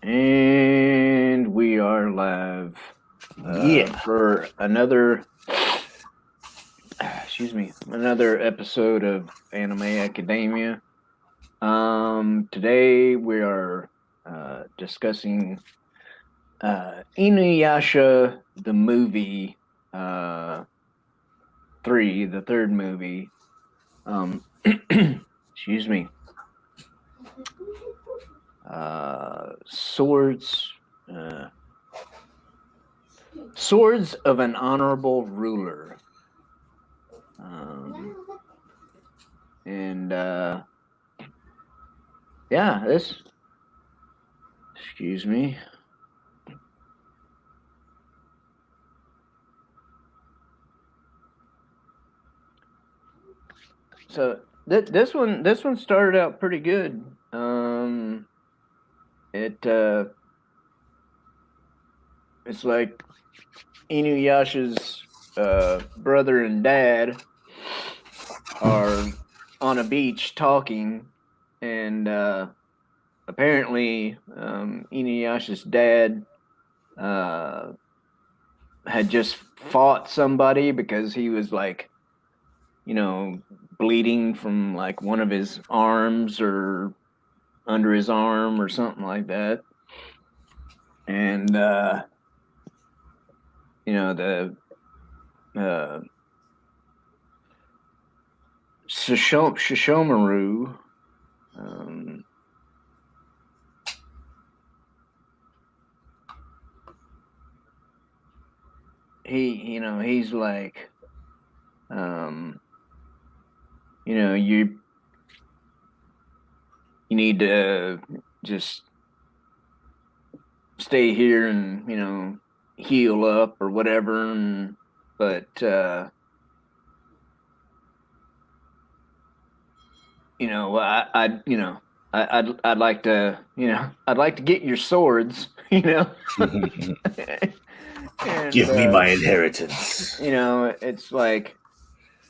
And we are live Yeah. for another episode of Anime Academia. Today we are discussing Inuyasha, the movie, uh, the third movie. Um, excuse me. Swords. Uh, Swords of an Honorable Ruler. Um, and yeah, this. Excuse me. So this one started out pretty good. It it's like Inuyasha's brother and dad are on a beach talking, and apparently Inuyasha's dad uh, had just fought somebody because he was like, bleeding from like one of his arms or under his arm or something like that. And the uh, Shishomaru, um, he's like, um, you need to just stay here and heal up or whatever. But I'd like to, I'd like to get your swords, and Give me my inheritance. it's like,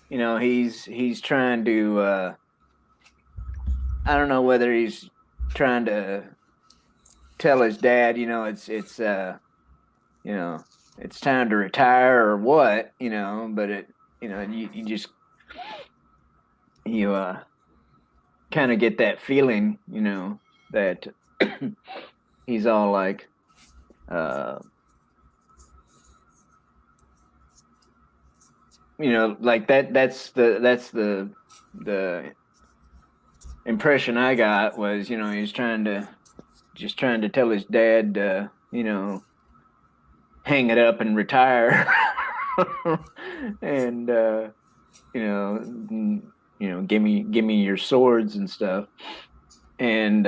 he's trying to, I don't know whether he's trying to tell his dad, you know, it's time to retire or what, but you just, you kind of get that feeling, that he's all like, uh, like that's the impression I got was, he's trying to tell his dad to, hang it up and retire. And give me your swords and stuff. And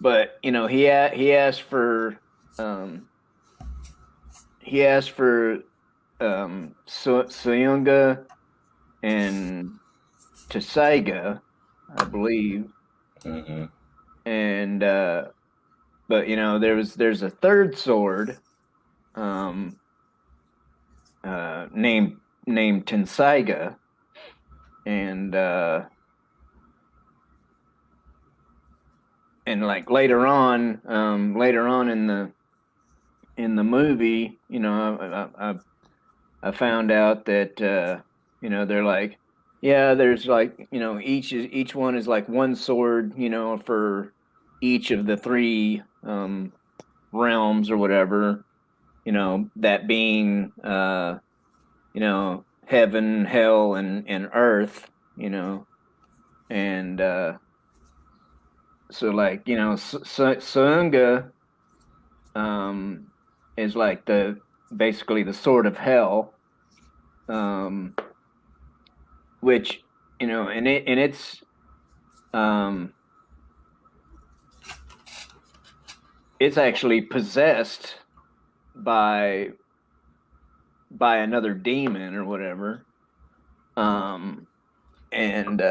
but he asked for um Soyunga and Tasaiga, I believe. Mm-hmm. And but there's a third sword um named Tensaiga. And like later on in the movie, I found out that they're like, yeah, there's like, each one is like one sword, for each of the three realms or whatever, that being heaven, hell, and earth, and so like, Sunga is like the basically the sword of hell, um, which and um, it's actually possessed by another demon or whatever, um, and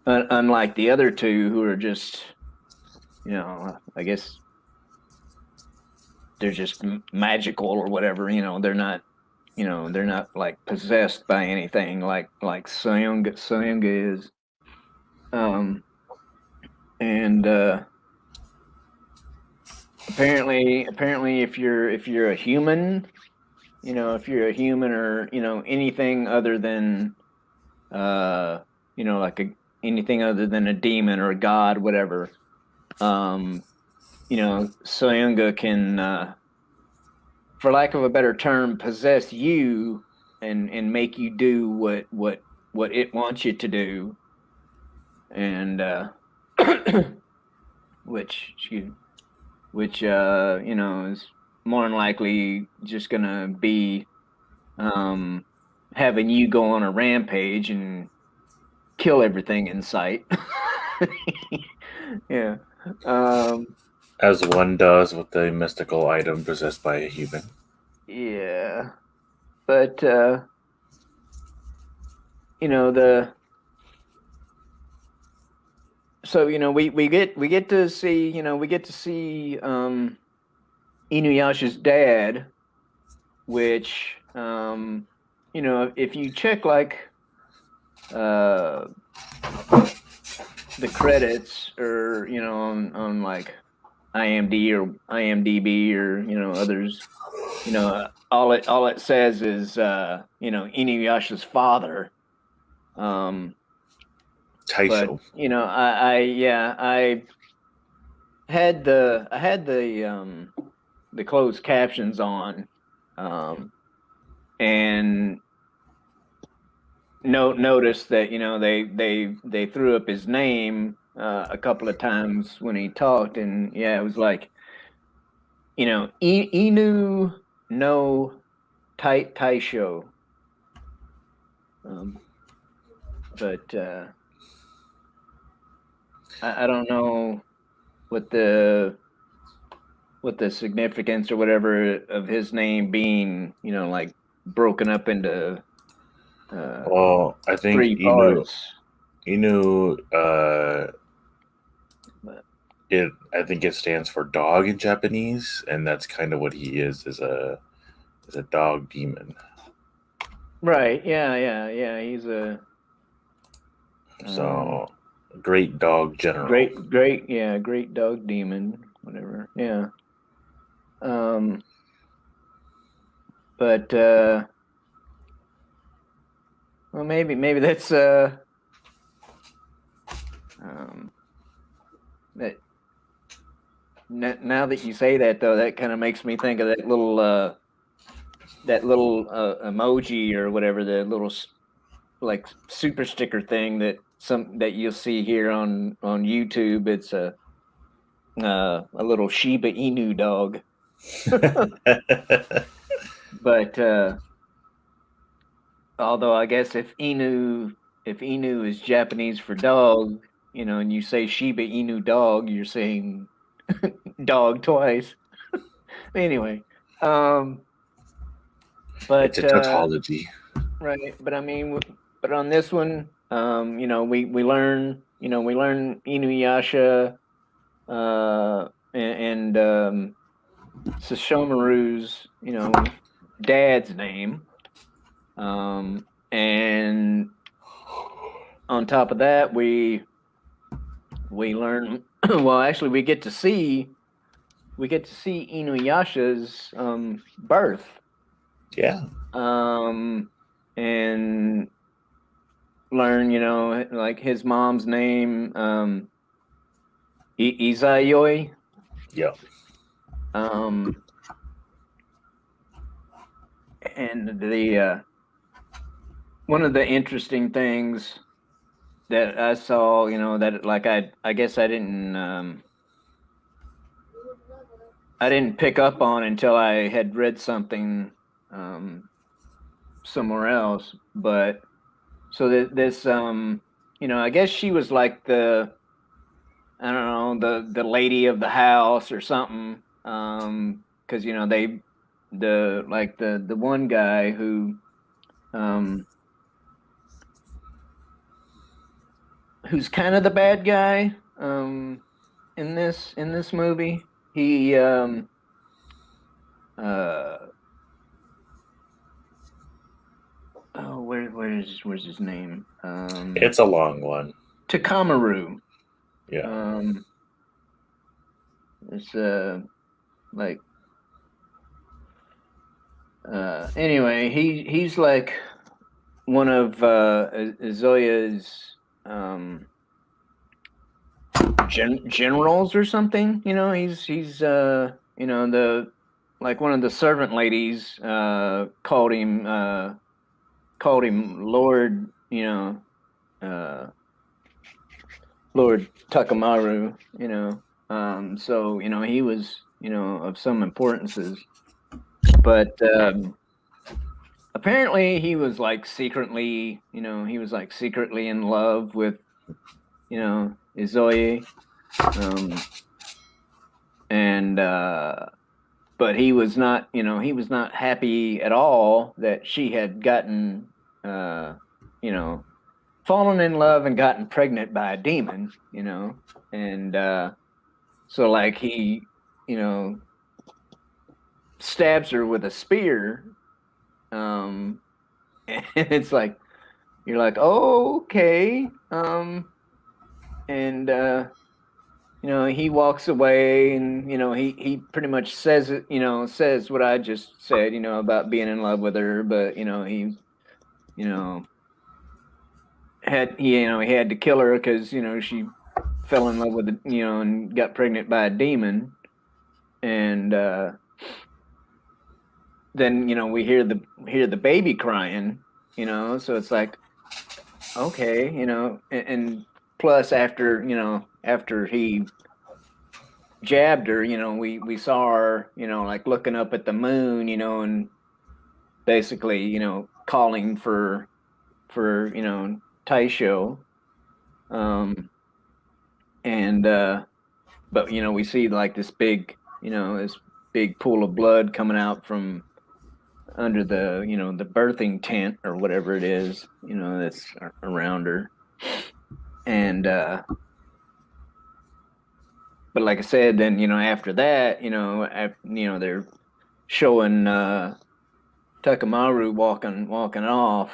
unlike the other two who are just, I guess they're just magical or whatever. They're not like possessed by anything like Soyunga is. Um, and apparently, if you're a human, if you're a human or anything other than like anything other than a demon or a god, whatever, um, Soyunga can, for lack of a better term, possess you and make you do what it wants you to do, and which is more than likely just gonna be um, having you go on a rampage and kill everything in sight. Yeah. Um, As one does with a mystical item possessed by a human. yeah. But the so we get to see Inuyasha's dad, which if you check like uh the credits or on like IMDb or others, all it says is Inuyasha's father. Um, but Taisho. I had the closed captions on, and noticed that they threw up his name a couple of times when he talked, and yeah, it was like Inu no Taisho. Um, but I don't know what the significance or whatever of his name being, like broken up into Well, I think three parts. Inu, But, I think it stands for dog in Japanese, and that's kind of what he is a dog demon. right? Yeah. He's a So great dog general. great dog demon, whatever. Yeah. Um, but well, maybe that's um that now that you say that, though, that kind of makes me think of that little emoji or whatever, the little like super sticker thing that you'll see here on YouTube. It's a little Shiba Inu dog. But although I guess if Inu is Japanese for dog, and you say Shiba Inu dog, you're saying dog twice. Anyway, It's but a tautology. right, but I mean, but on this one, we learn Inuyasha and Sesshomaru's dad's name, and on top of that, we learn well, actually, we get to see Inuyasha's birth, Yeah. and learn like his mom's name, Izayoi. Yeah. um and the one of the interesting things that I saw, that like I guess I didn't pick up on until I had read something somewhere else. But so that this I guess she was like I don't know, the lady of the house or something, because the one guy um who's kind of the bad guy in this movie. He uh oh, where's his name? It's a long one. Takamaru. Yeah. It's like anyway, he's like one of Zoya's generals or something. He's the like one of the servant ladies called him Lord, Lord Takamaru, so he was of some importances, but apparently he was like secretly in love with Izoe, and but he was not happy at all that she had gotten fallen in love and gotten pregnant by a demon, and so like he stabs her with a spear, and it's like you're like, oh, okay, and he walks away, and he pretty much says it, says what I just said, about being in love with her, but he he had to kill her because she fell in love with and got pregnant by a demon, and then we hear the baby crying, so it's like, okay, and plus after he jabbed her, we saw her, like looking up at the moon, and basically, calling for Taisho. And but we see like this big pool of blood coming out from under the the birthing tent or whatever it is, that's around her. And but like I said, then after that, they're showing Takamaru walking off,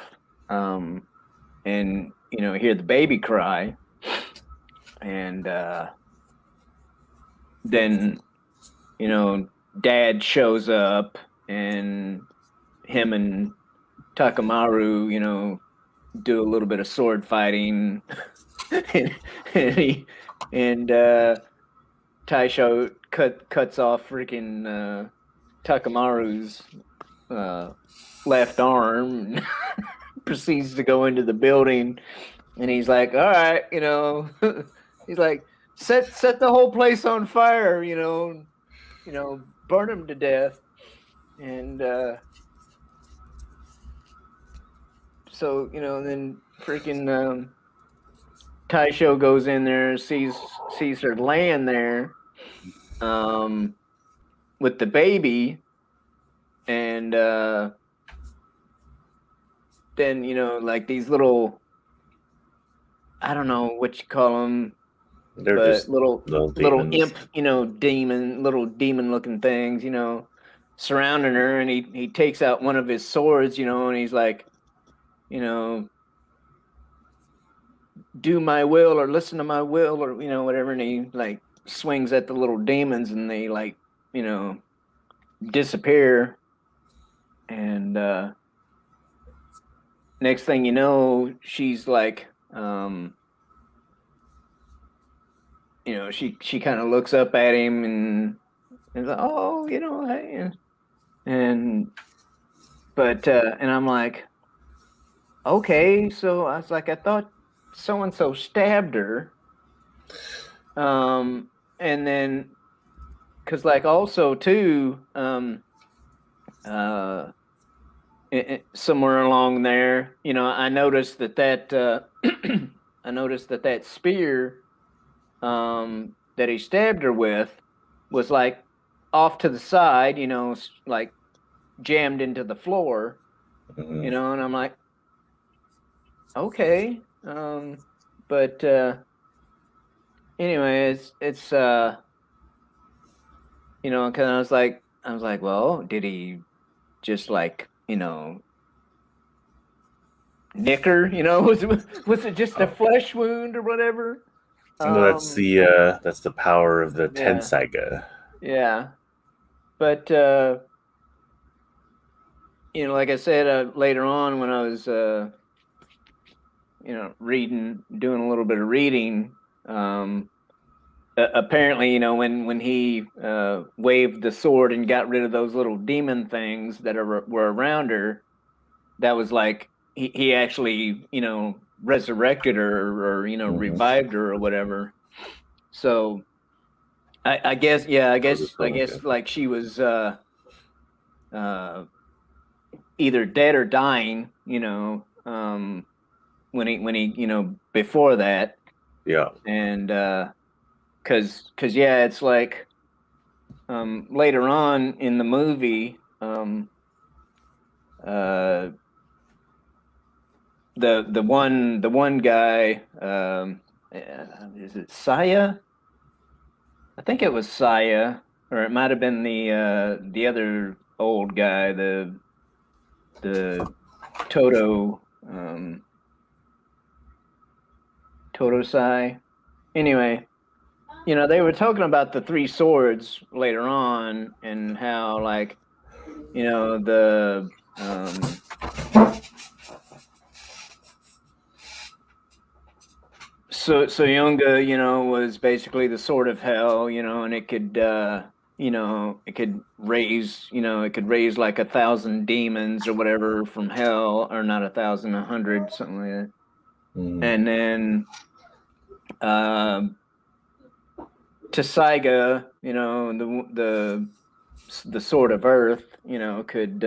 and hear the baby cry, and then Dad shows up, and him and Takamaru do a little bit of sword fighting, and Taisho cuts off freaking Takamaru's left arm, and proceeds to go into the building, and he's like, all right, he's like, set the whole place on fire, burn him to death. And so then freaking Taisho goes in there, sees her laying there with the baby, and then like these little, I don't know what you call them, They're but just little demons. imp, demon looking things, surrounding her, and he takes out one of his swords, and he's like, do my will or listen to my will, or whatever, and he like swings at the little demons, and they like disappear, and next thing you know, she's like she kind of looks up at him, and like, oh, hey, and but and I'm like, okay, so I was like, I thought so and so stabbed her, and then because like also too somewhere along there, I noticed that I noticed that spear that he stabbed her with was like off to the side, like jammed into the floor, Mhm. and I'm like, okay, but anyway, it's kind of I was like, well, did he just like nick her? Was it just a flesh wound or whatever? No, that's the power of the Yeah, Tenseiga. yeah. but like I said, later on when I was doing a little bit of reading, um, apparently, when he waved the sword and got rid of those little demon things that were around her, that was like he actually, resurrected her or Hmm. revived her or whatever. So I guess, yeah, I Okay. guess like she was uh either dead or dying, when he before that. Yeah. And cause yeah, it's like later on in the movie, uh the one guy, is it Saya? I think it was Saya, or it might have been the other old guy, the Toto, Toto Sai. Anyway, they were talking about the three swords later on and how, like, the Soyunga, was basically the sword of hell, and it could raise like 1,000 demons or whatever from hell, or not 1,000, 100, something like that. Hmm. And then Tessaiga, the sword of earth, could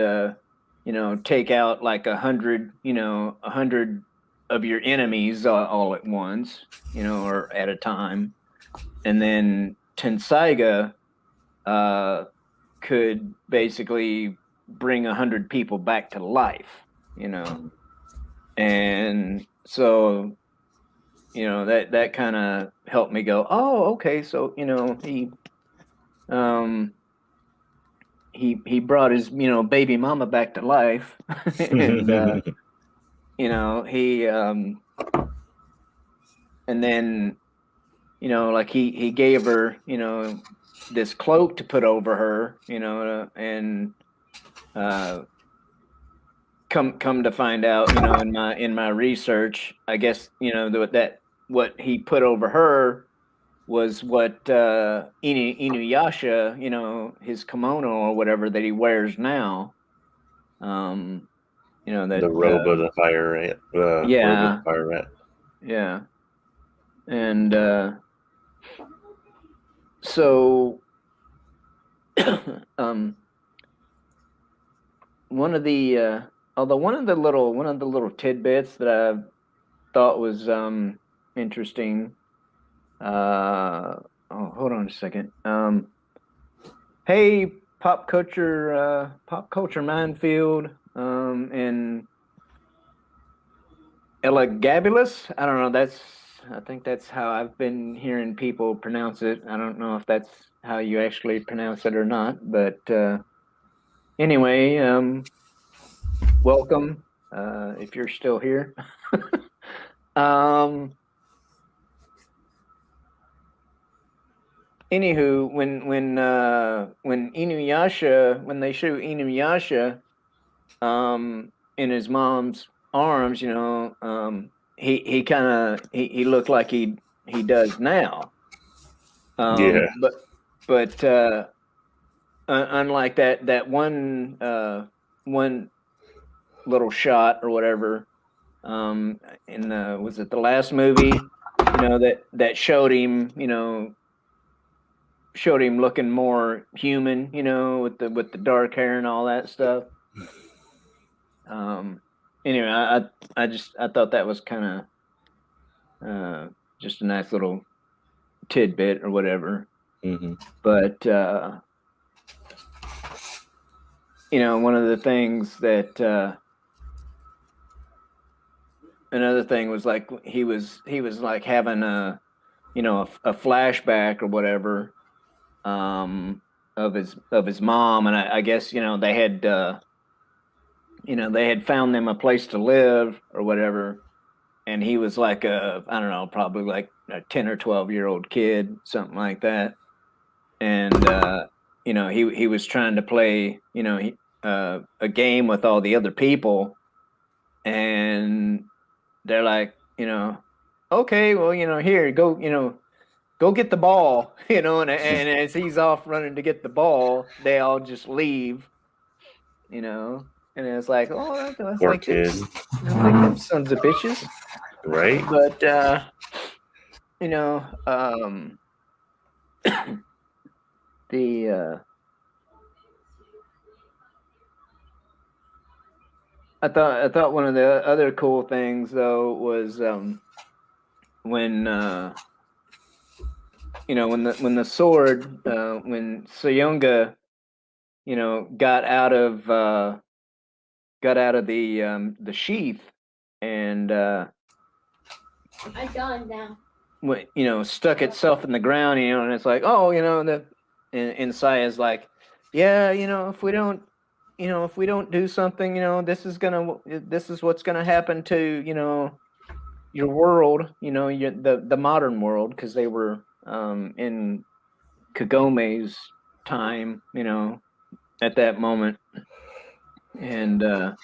take out like 100, 100 of your enemies all at once, or at a time. And then Tensaiga uh, could basically bring 100 people back to life, you know. And so, that kind of helped me go, oh, okay. So, um, he brought his, baby mama back to life. And, he, and then, like he gave her, this cloak to put over her, and uh, come to find out, in my research, I guess, that what he put over her was what Inuyasha, his kimono or whatever that he wears now. Um, The that robe of the fire rat. Robe of the yeah, fire rat. yeah. And so um one of the although one of the little tidbits that I thought was interesting. Oh, hold on a second. Hey, pop culture minefield, and Elagabalus. I don't know. I think that's how I've been hearing people pronounce it. I don't know if that's how you actually pronounce it or not, but anyway, welcome, if you're still here. Um, Anywho, when Inuyasha, when they show Inuyasha in his mom's arms, he kind of he looked like he does now. Yeah. But unlike that one little shot or whatever, in the was it the last movie, that showed him looking more human, with the dark hair and all that stuff. Um, anyway, I thought that was kind of just a nice little tidbit or whatever. Hmm. But one of the things that another thing was, like, he was like having a flashback or whatever, um, of his mom, and I guess they had found them a place to live or whatever, and he was like I don't know, probably like a 10 or 12-year-old kid, something like that. And he was trying to play, a game with all the other people, and they're like, okay, well, here, go, go get the ball, and as he's off running to get the ball, they all just leave, and it's like, oh, that's Poor like kid, this, like them sons of bitches. right? But you know, um, the I thought one of the other cool things though was when when the sword when Soyunga got out of the sheath and I'm done now. stuck itself in the ground, and it's like, oh, and Saya's like, yeah, if we don't do something, this is what's gonna happen to, your world, the modern world, because they were in Kagome's time, at that moment, and old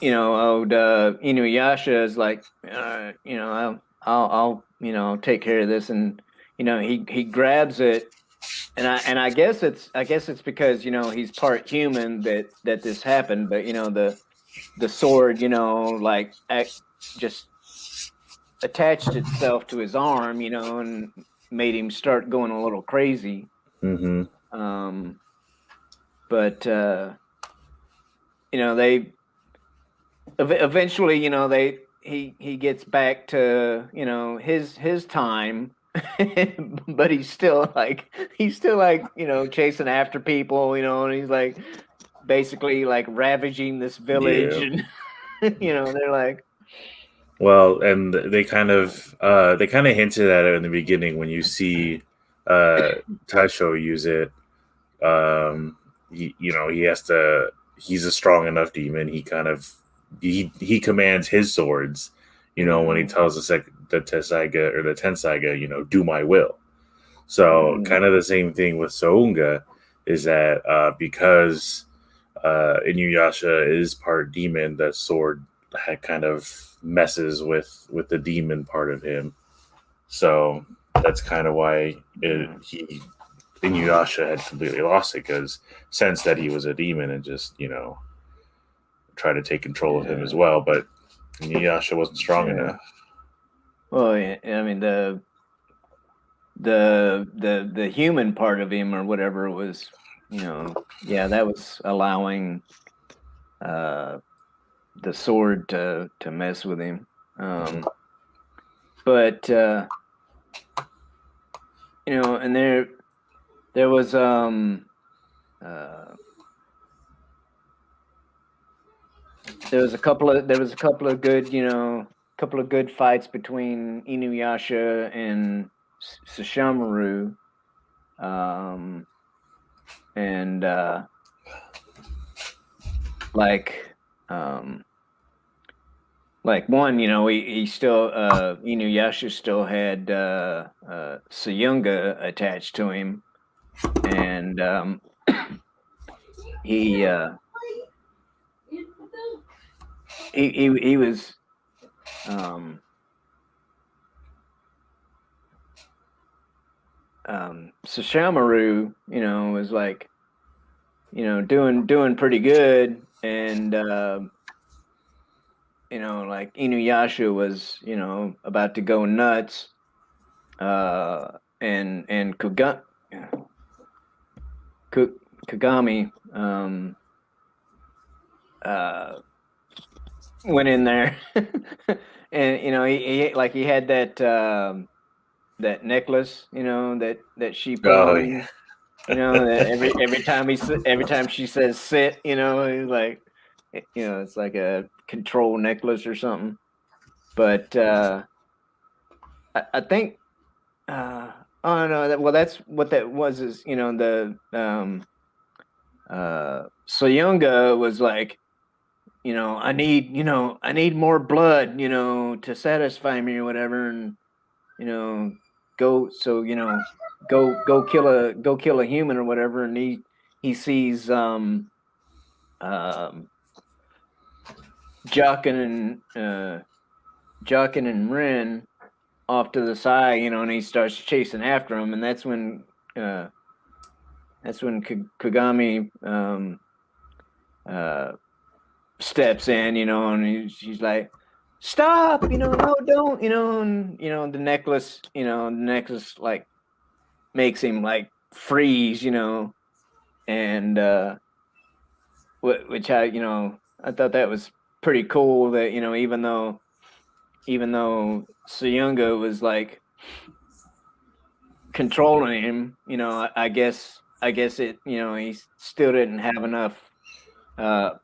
Inuyasha is like, I'll take care of this, and he grabs it, and I guess it's because he's part human that this happened, but the sword like just attached itself to his arm, and made him start going a little crazy. Mm-hmm. But they eventually, he gets back to his time, but he's still like chasing after people, and he's like basically like ravaging this village, Yeah. and they're like, Well, and they kind of hinted at it in the beginning when you see Taisho use it. He has to. He's a strong enough demon. He kind of he commands his swords. When he tells the Tensaiga or the Tensaiga, do my will. So kind of the same thing with Sounga is that because Inuyasha is part demon, that sword kind of messes with the demon part of him. So that's kind of why Inuyasha had completely lost it, because sensed that he was a demon and just tried to take control of him as well. But Inuyasha wasn't strong enough. Well, yeah, I mean the human part of him or whatever was, that was allowing the sword to mess with him. But and there was there was a couple of good fights between Inuyasha and Sesshomaru, and like one, he still Inuyasha still had Soyunga attached to him, and he was Sesshomaru, was like, doing pretty good, and like Inuyasha was, about to go nuts, and Kagami went in there, and he had that necklace, that she put on him. That every time she says sit, he's like, it's like a control necklace or something. But I think, oh no, that's what that was. Is the Soyunga was like, I need more blood, to satisfy me or whatever, and go. So go kill a human or whatever, and he sees um Jockin and Ren off to the side, and he starts chasing after him, and uh Kagami steps in, and she's like, "Stop! No, don't!" And the necklace like makes him like freeze, and which I thought that was pretty cool that even though Suyunga was like controlling him, I guess it, he still didn't have enough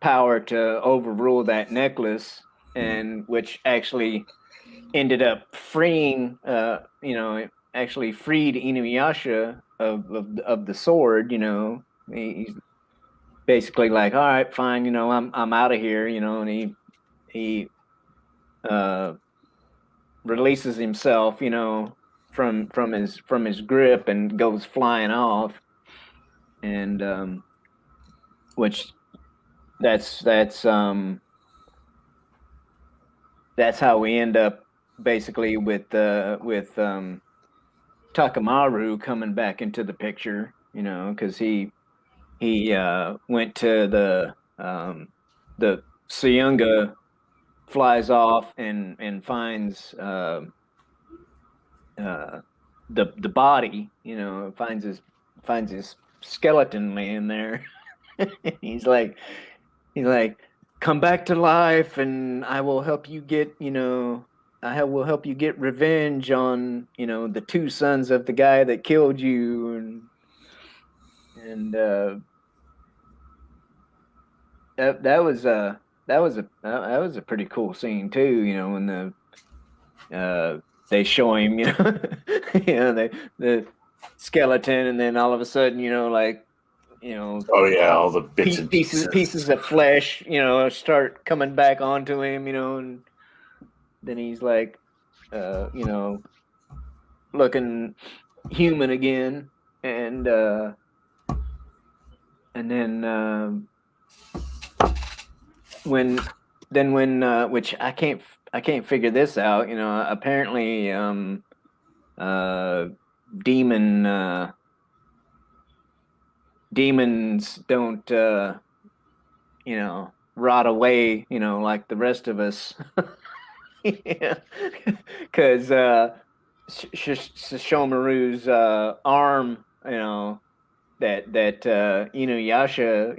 power to overrule that necklace, and which actually ended up freeing, actually freed Inuyasha of the sword. He's basically like, all right, fine, I'm out of here, and he releases himself, from his grip and goes flying off, and which that's how we end up basically with Takamaru coming back into the picture, because he went to the Suyunga flies off and finds the body, finds his skeleton laying there. he's like come back to life, and I will help you get revenge on the two sons of the guy that killed you, and that was a pretty cool scene too, when they show him, the skeleton, and then all of a sudden, Oh yeah, all the bits and pieces of flesh, start coming back onto him, and then he's like, looking human again, and then when which I can't figure this out, apparently demons don't rot away, like the rest of us. Because Shishomaru's arm, that Inuyasha,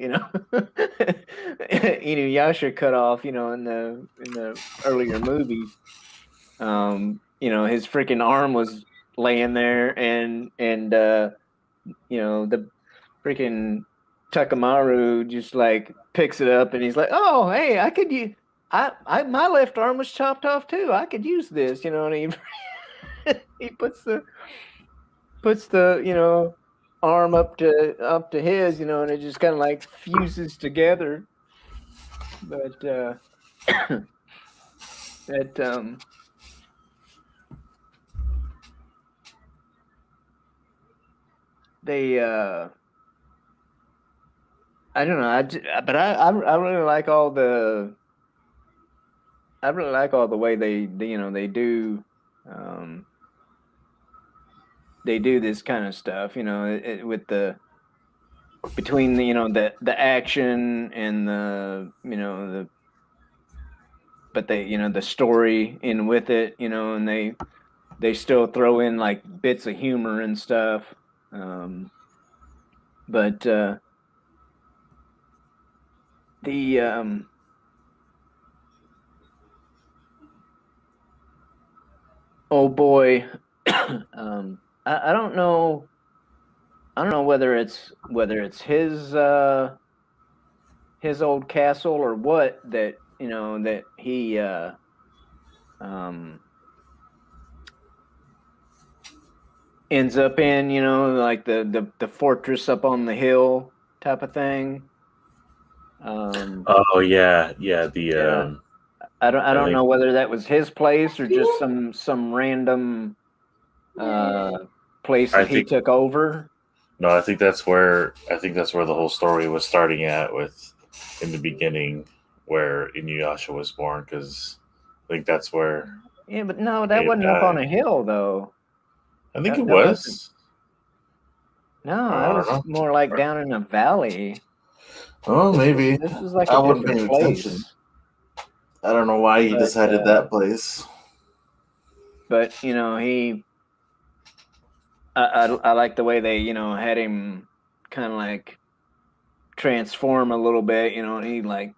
Inuyasha cut off, in the earlier movie. His freaking arm was laying there, and the freaking Takamaru just like picks it up, and he's like, "Oh, hey, I could use. My left arm was chopped off too. I could use this," and he puts the arm up to his, and it just kind of like fuses together. But that they I don't know, but I really like all the way they do this kind of stuff, with between the action and but the story in with it, and they still throw in like bits of humor and stuff, but the oh boy, I don't know. I don't know whether it's his old castle or what that that he ends up in, like the fortress up on the hill type of thing. Oh yeah. I don't know whether that was his place or just some random place I that he think took over. no, I think that's where the whole story was starting at with in the beginning where Inuyasha was born because I think that's where Yeah, but no, he that had wasn't up on died. a hill though. I think it That wasn't. was. No, that I was don't more like down in a valley. know. Oh, maybe. This was like I a wasn't different paying attention. place. I don't know why he But decided that place. you know, I like the way they, you know, had him kind of like transform a little bit, you know, and he like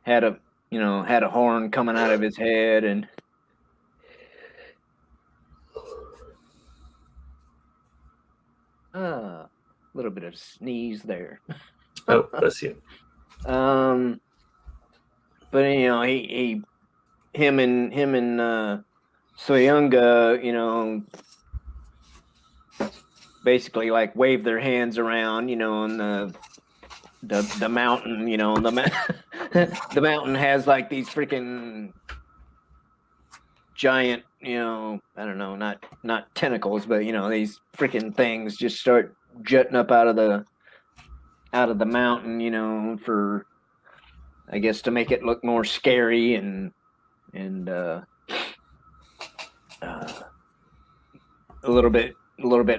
had a, you know, had a horn coming out of his head and a little bit of sneeze there. Oh, bless you. But you know, him and Soyunga, you know, basically like wave their hands around, you know, and the mountain, you know, the mountain has like these freaking giant, you know, I don't know, not tentacles, but you know, these freaking things just start jutting up out of the mountain, you know, for I guess to make it look more scary and a little bit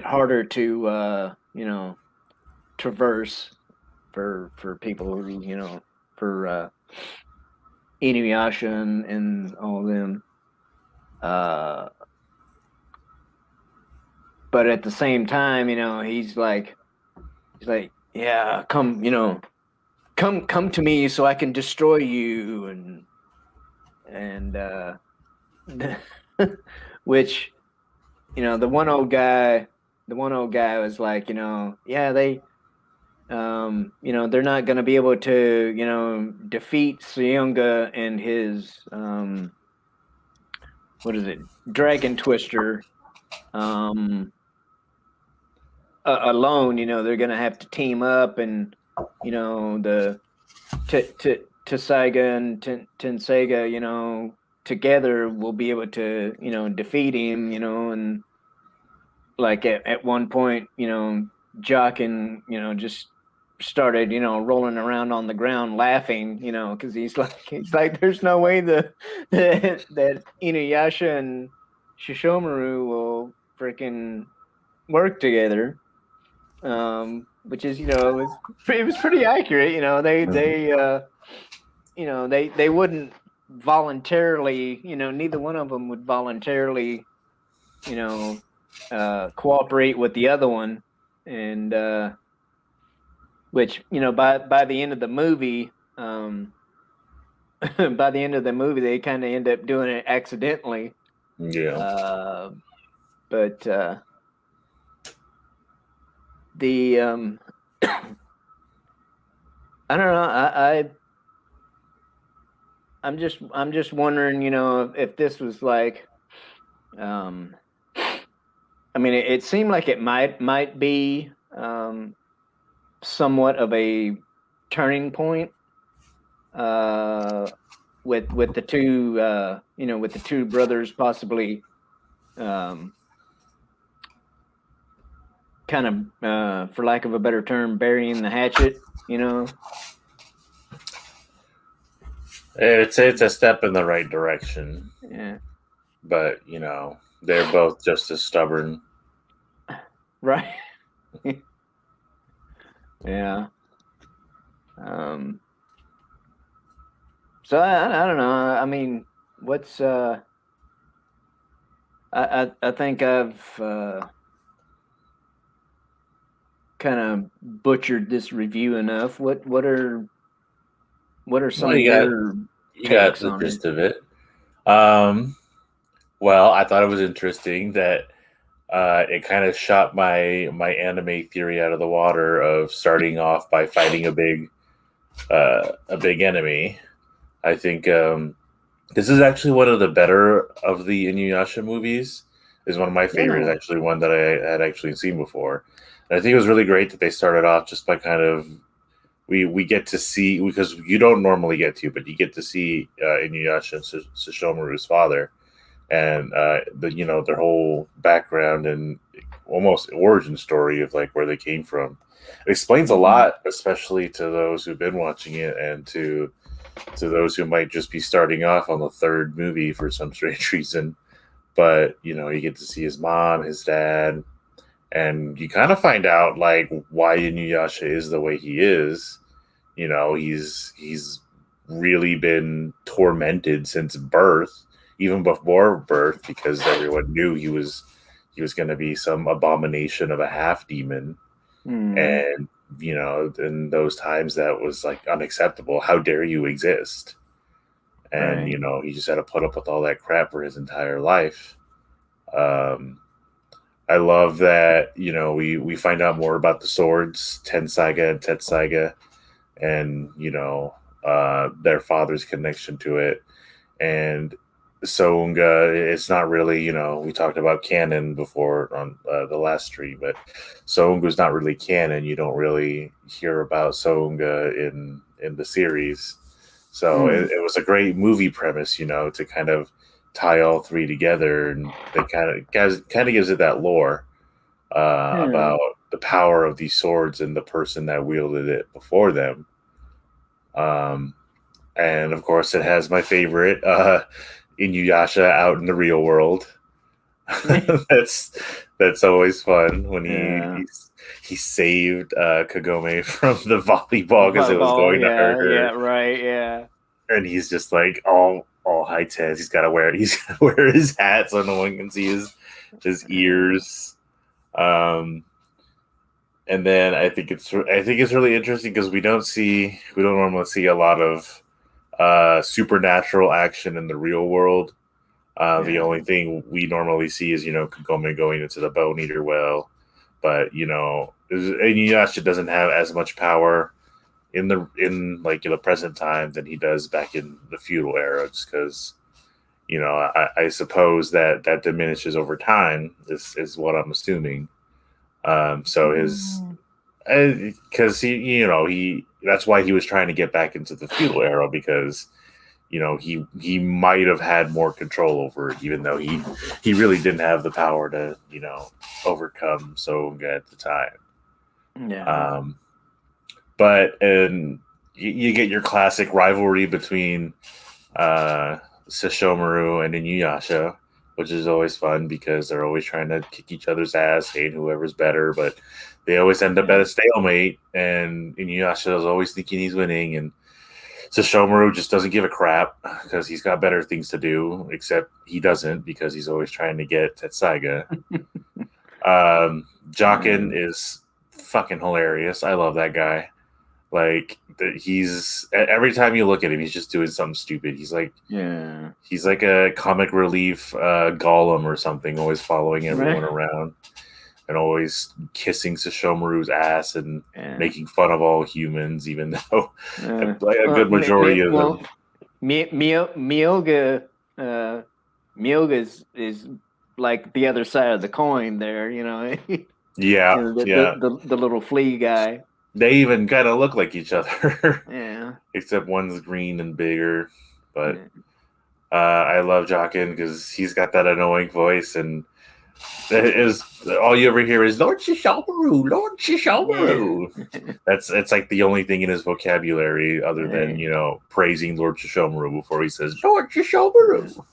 harder to you know, traverse for people who, you know, for Inuyasha and all of them. But at the same time, you know, he's like, yeah, come, you know, come to me so I can destroy you, and which, you know, the one old guy was like, you know, yeah, they, you know, they're not going to be able to, you know, defeat Seonga and his, what is it, Dragon Twister, alone. You know, they're going to have to team up, and you know, the Tessaiga and Tenseiga, you know, together will be able to, you know, defeat him, you know, and like at one point, you know, Jockin, you know, just started, you know, rolling around on the ground laughing, you know, because he's like, there's no way that Inuyasha and Shishomaru will freaking work together. Which is, you know, it was pretty accurate. You know, they you know, they wouldn't voluntarily, you know, neither one of them would voluntarily, you know, cooperate with the other one, and which, you know, by the end of the movie, by the end of the movie, they kind of end up doing it accidentally. Yeah. But the I don't know. I'm just wondering, you know, if this was like, I mean, it seemed like it might be somewhat of a turning point with the two, you know, with the two brothers possibly kind of, for lack of a better term, burying the hatchet, you know. It's a step in the right direction, Yeah. but you know they're both just as stubborn. Right. Yeah. Um. So I don't know. I mean, what's I think I've kind of butchered this review enough. What are some Well, of your you got takes the on it? gist of it. Well, I thought it was interesting that it kind of shot my anime theory out of the water of starting off by fighting a big enemy. I think this is actually one of the better of the Inuyasha movies. Is one of my favorites, Yeah. actually, one that I had actually seen before. And I think it was really great that they started off just by kind of we get to see, because you don't normally get to, but you get to see Inuyasha and Sesshomaru's father, and the, you know, their whole background and almost origin story of like where they came from. It explains a lot, especially to those who've been watching it and to those who might just be starting off on the third movie for some strange reason. But you know, you get to see his mom, his dad, and you kind of find out like why Inuyasha is the way he is. You know, he's really been tormented since birth, even before birth, because everyone knew he was going to be some abomination of a half demon. And you know, in those times that was like unacceptable. How dare you exist? And you know, he just had to put up with all that crap for his entire life. I love that, you know, we find out more about the swords, Tensaiga and Tetsaiga, and you know, their father's connection to it. And Sounga, it's not really, you know, we talked about canon before on the last stream, but Sounga's not really canon. You don't really hear about Sounga in the series. So it was a great movie premise, you know, to kind of tie all three together, and it kind of gives it that lore about the power of these swords and the person that wielded it before them. And of course, it has my favorite Inuyasha out in the real world. That's always fun when he saved Kagome from the volleyball because it was going to hurt her. Yeah, right, yeah. And he's just like all high tech. He's got to wear his hat so no one can see his ears. And then I think it's really interesting because we don't normally see a lot of supernatural action in the real world. The only thing we normally see is, you know, Kagome going into the Bone Eater well, but you know, Inuyasha doesn't have as much power in the present time than he does back in the feudal era, just because, you know, I suppose that diminishes over time is what I'm assuming. So his because that's why he was trying to get back into the feudal era, because you know he might have had more control over it, even though he really didn't have the power to, you know, overcome Sounga at the time. But you get your classic rivalry between Sesshomaru and Inuyasha, which is always fun because they're always trying to kick each other's ass, saying whoever's better, but they always end up at a stalemate, and Inuyasha is always thinking he's winning, and Sesshomaru just doesn't give a crap because he's got better things to do, except he doesn't, because he's always trying to get Tetsaiga. Jockin is fucking hilarious. I love that guy. Like, he's every time you look at him, he's just doing something stupid. He's like a comic relief Gollum or something, always following everyone around and always kissing Sesshomaru's ass and making fun of all humans, even though a good majority of them. Myoga is like the other side of the coin there, you know. The little flea guy. They even kind of look like each other. Yeah. Except one's green and bigger. But I love Jockin because he's got that annoying voice, and all you ever hear is Lord Sesshomaru, Lord Sesshomaru. Yeah. It's like the only thing in his vocabulary other than, you know, praising Lord Sesshomaru before he says Lord Sesshomaru.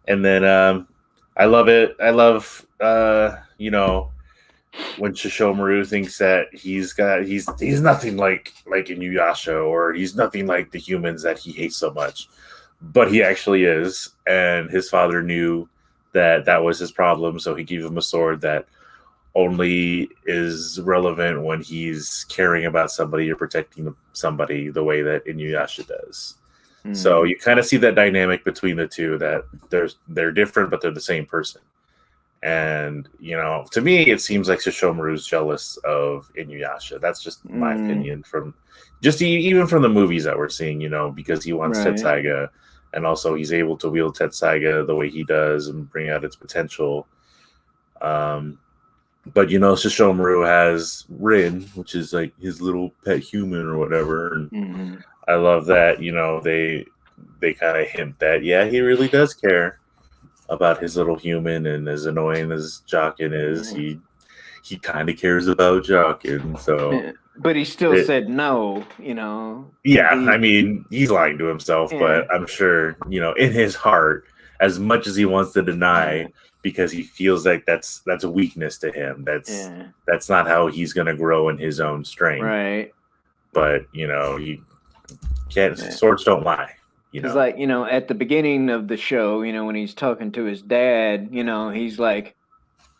And then I love it. I love you know, when Sesshomaru thinks that he's nothing like Inuyasha, or he's nothing like the humans that he hates so much, but he actually is, and his father knew that was his problem, so he gave him a sword that only is relevant when he's caring about somebody or protecting somebody the way that Inuyasha does. So you kind of see that dynamic between the two, that they're different but they're the same person. And, you know, to me, it seems like Sesshomaru's jealous of Inuyasha. That's just my opinion from even from the movies that we're seeing, you know, because he wants Tetsaiga, and also he's able to wield Tetsaiga the way he does and bring out its potential. But, you know, Sesshomaru has Rin, which is like his little pet human or whatever. And I love that, you know, they kind of hint that, yeah, he really does care. about his little human, and as annoying as Jockin is, he kind of cares about Jockin. So But he still it, said no, you know, because yeah, I mean, he's lying to himself, yeah, but I'm sure, in his heart, as much as he wants to deny, because he feels like that's a weakness to him. yeah, That's not how he's going to grow in his own strength. right. But you can't. Yeah. Swords don't lie. Because, like, at the beginning of the show, when he's talking to his dad, he's like,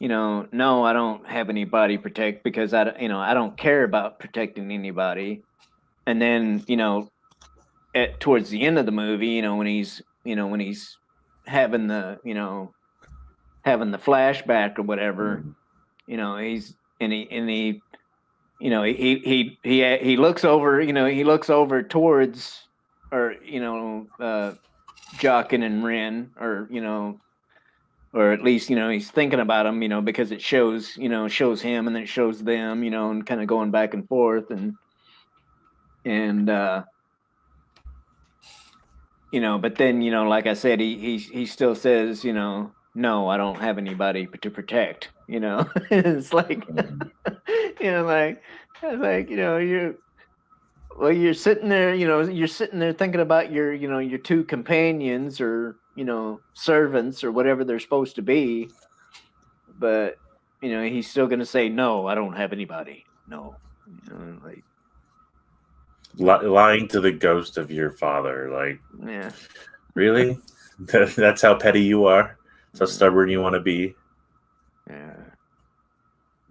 no, I don't have anybody protect because I don't care about protecting anybody. And then, towards the end of the movie, when he's having having the flashback or whatever, he's he looks over, he looks over towards, or Jockin and Ren, or at least he's thinking about him, because it shows him and then it shows them, and kind of going back and forth, and but then like I said, he still says, no, I don't have anybody to protect. It's like, like it's like you're sitting there, you're sitting there thinking about your two companions, or servants, or whatever they're supposed to be, but he's still gonna say, no, I don't have anybody. No, like, Lying to the ghost of your father, like, yeah, really? That's how petty you are. That's how stubborn you want to be. yeah,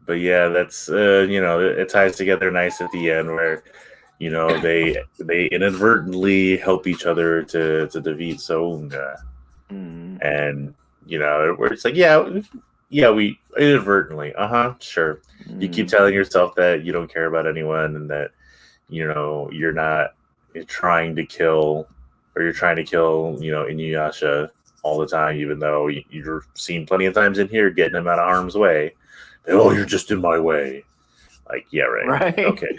But yeah, that's it ties together nice at the end where they inadvertently help each other to defeat Soonga. And where it's like, yeah, we inadvertently, sure. You keep telling yourself that you don't care about anyone and that you're not trying to kill, or you're trying to kill Inuyasha all the time, even though you're seen plenty of times in here getting him out of harm's way. Oh, you're just in my way. Like, yeah, right. Okay.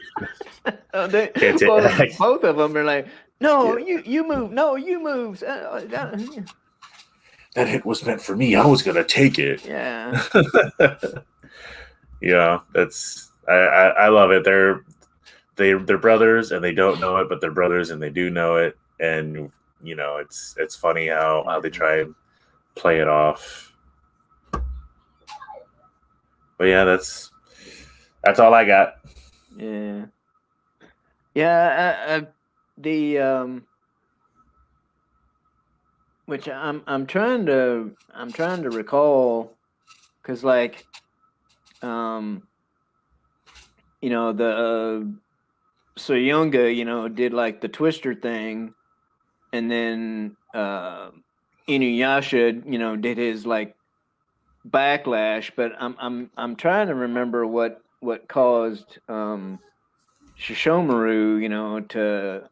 Both of them are like, no, you move. No, you move. That hit was meant for me. I was gonna take it. Yeah. Yeah, I love it. They're brothers and they don't know it, but they're brothers and they do know it. And it's funny how they try and play it off. But yeah, that's all I got. Yeah. Yeah. Which I'm trying to recall, because like, the Soyunga, did like the Twister thing, and then Inuyasha, did his like backlash, but I'm trying to remember what caused Shishomaru, to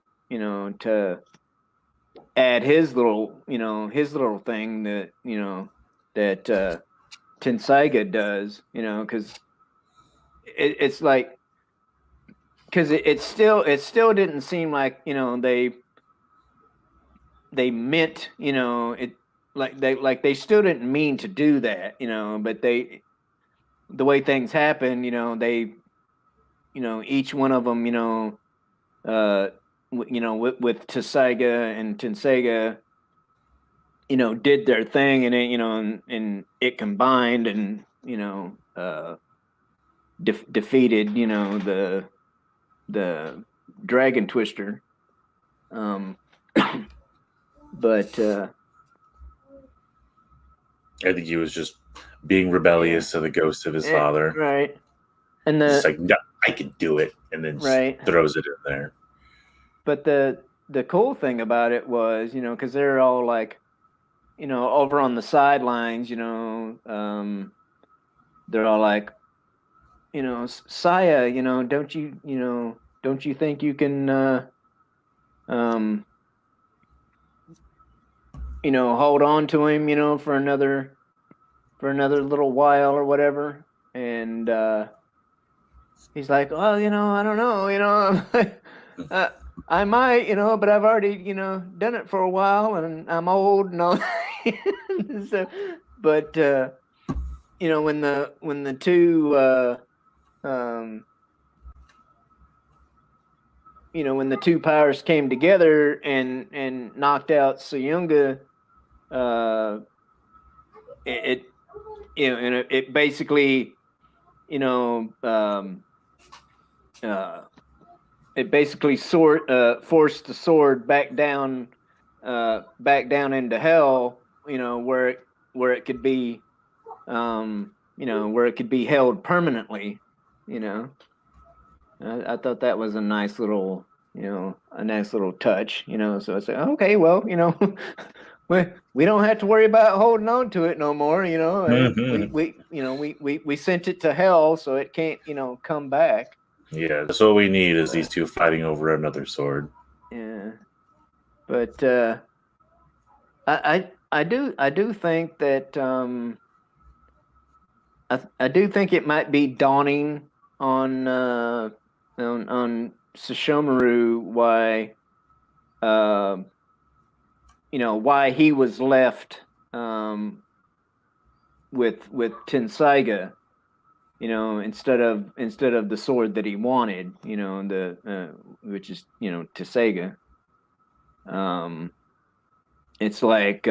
add his little thing that that Tenseiga does, because it's like, because it still didn't seem like they meant it, like they still didn't mean to do that, but the way things happen, they each one of them, with Tenseiga and Tenseiga, did their thing, and it, and it combined, and defeated the Dragon Twister, but I think he was just being rebellious to the ghost of his father, right? And it's like, no, I can do it, and then just throws it in there. But the cool thing about it was, because they're all like, over on the sidelines, they're all like, Saya, don't you think you can, hold on to him, for another little while or whatever? And he's like, well, I don't know, I might, but I've already, done it for a while, and I'm old and all. So, but when the two when the two powers came together and knocked out Soyunga, it it basically it basically forced the sword back down into hell, where it could be where it could be held permanently. I thought that was a nice little touch. So I said, okay, well, we don't have to worry about holding on to it no more. We sent it to hell, so it can't come back. Yeah, that's what we need is these two fighting over another sword. Yeah, but I do think that I do think it might be dawning on Sesshomaru why why he was left with Tensaiga, instead of the sword that he wanted, which is Tessaiga. It's like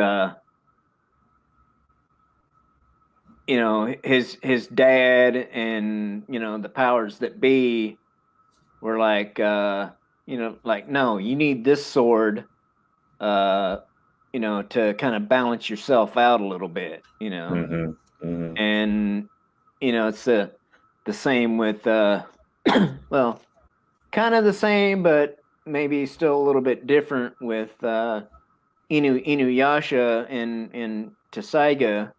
his dad and the powers that be were like no, you need this sword to kind of balance yourself out a little bit, Mm-hmm. Mm-hmm. and it's the same with well, kind of the same, but maybe still a little bit different with Inuyasha and Tessaiga.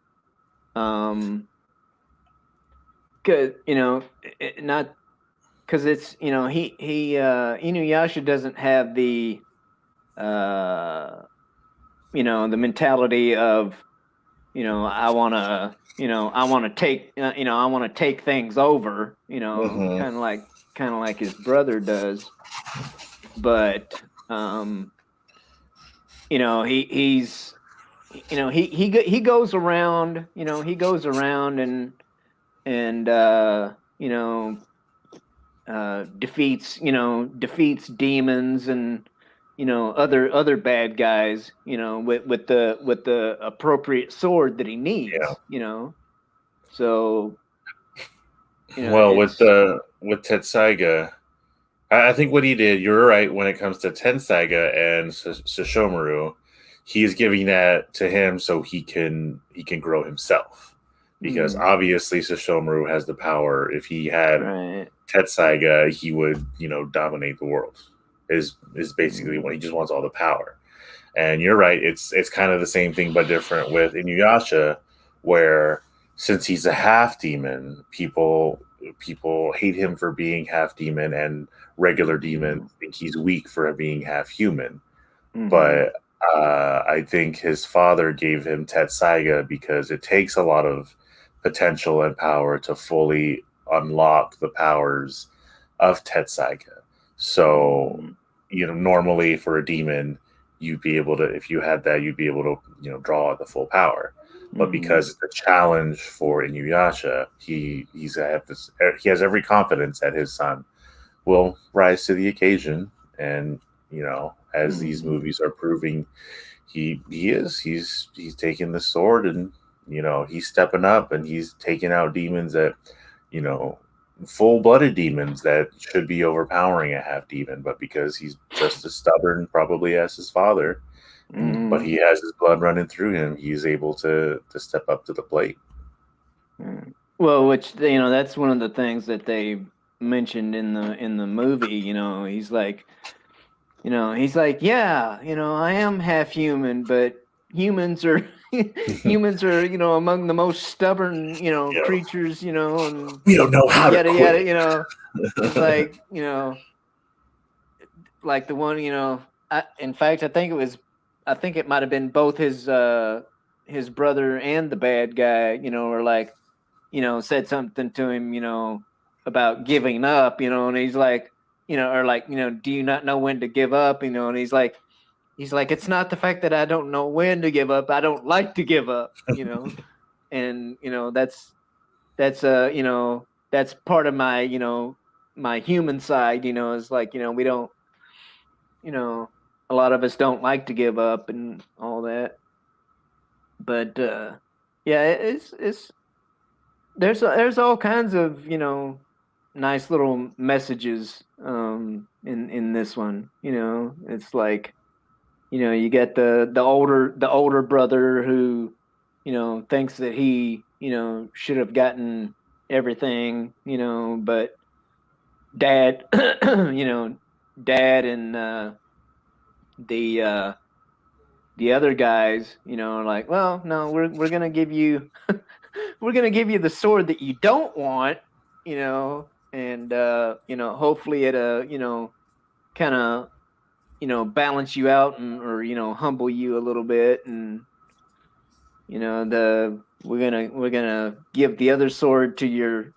Cause not because it's he Inuyasha doesn't have the the mentality of I want to take I want to take things over, Mm-hmm. kind of like his brother does, but he's he goes around, and defeats demons and other bad guys, with the appropriate sword that he needs. Yeah. So well, with Tetsaiga, I think what he did, you're right, when it comes to Tensaiga and Sesshomaru, he's giving that to him so he can grow himself. Because obviously Sesshomaru has the power. If he had Tetsaiga, he would, dominate the world. Is basically what he just wants, all the power. And you're right, it's kind of the same thing but different with Inuyasha, where since he's a half demon, people hate him for being half demon, and regular demons think he's weak for being half human. But I think his father gave him Tetsaiga because it takes a lot of potential and power to fully unlock the powers of Tetsaiga. So, normally for a demon, you'd be able to, if you had that, you'd be able to, draw the full power. But because it's a challenge for Inuyasha, he has every confidence that his son will rise to the occasion. And as these movies are proving, he's taking the sword, and he's stepping up, and he's taking out demons that full-blooded demons that should be overpowering a half demon, but because he's just as stubborn probably as his father, but he has his blood running through him, he's able to step up to the plate. Well, which that's one of the things that they mentioned in the movie. He's like, yeah, I am half human, but humans are among the most stubborn creatures, and we don't know how yada to yada, quit. It's like like the one, in fact, I think it might have been both his brother and the bad guy, or like, said something to him, about giving up, and he's like, or like, do you not know when to give up, and he's like, he's like, it's not the fact that I don't know when to give up. I don't like to give up, and that's part of my my human side, is like, we don't, a lot of us don't like to give up and all that. But yeah, it's there's all kinds of, nice little messages in this one. It's like, you get the older brother who, thinks that he, should have gotten everything, but dad, dad and the the other guys, are like, well, no, we're gonna give you we're gonna give you the sword that you don't want, and hopefully it kind of balance you out or humble you a little bit, and we're gonna give the other sword to your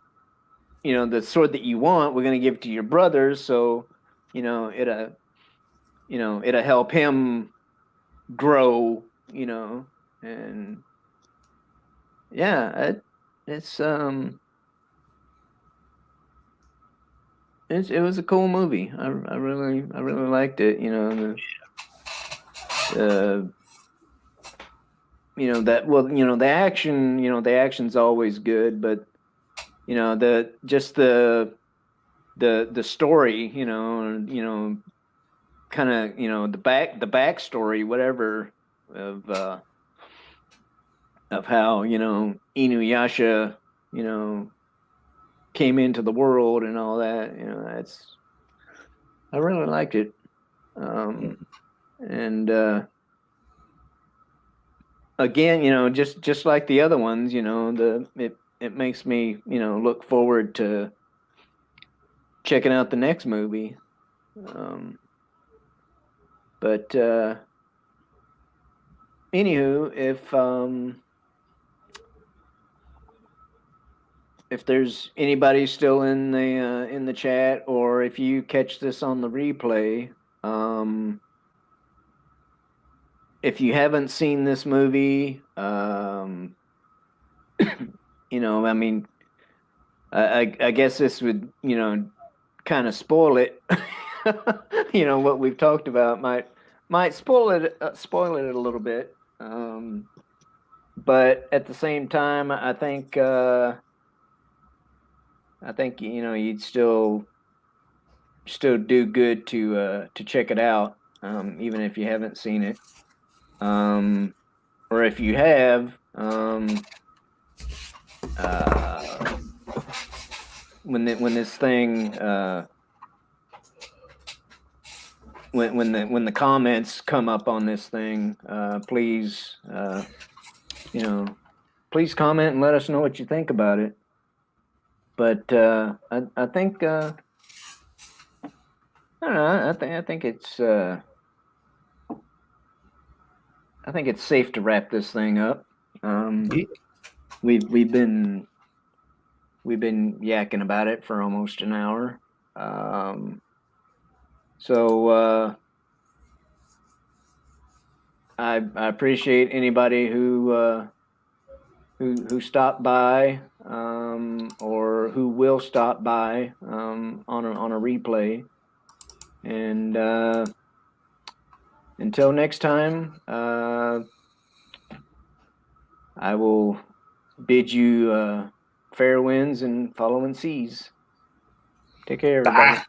the sword that you want, we're gonna give to your brother, so it'll help him grow, and yeah, it's it was a cool movie. I really liked it. The that, well, the action's always good, but the story, kind of, the backstory, whatever, of how, Inuyasha, came into the world and all that, I really liked it. And again, just like the other ones, it makes me, look forward to checking out the next movie. But anywho, if there's anybody still in the chat, or if you catch this on the replay, if you haven't seen this movie, I mean, I guess this would, kind of spoil it. What we've talked about might spoil it a little bit. But at the same time, I think you'd still do good to check it out, even if you haven't seen it, or if you have, when this thing, when the comments come up on this thing, please, please comment and let us know what you think about it. But I think I don't know. I think it's safe to wrap this thing up. We've been yakking about it for almost an hour. So I appreciate anybody who stopped by, or who will stop by, on a replay. And until next time, I will bid you fair winds and following seas. Take care, everybody. Bye.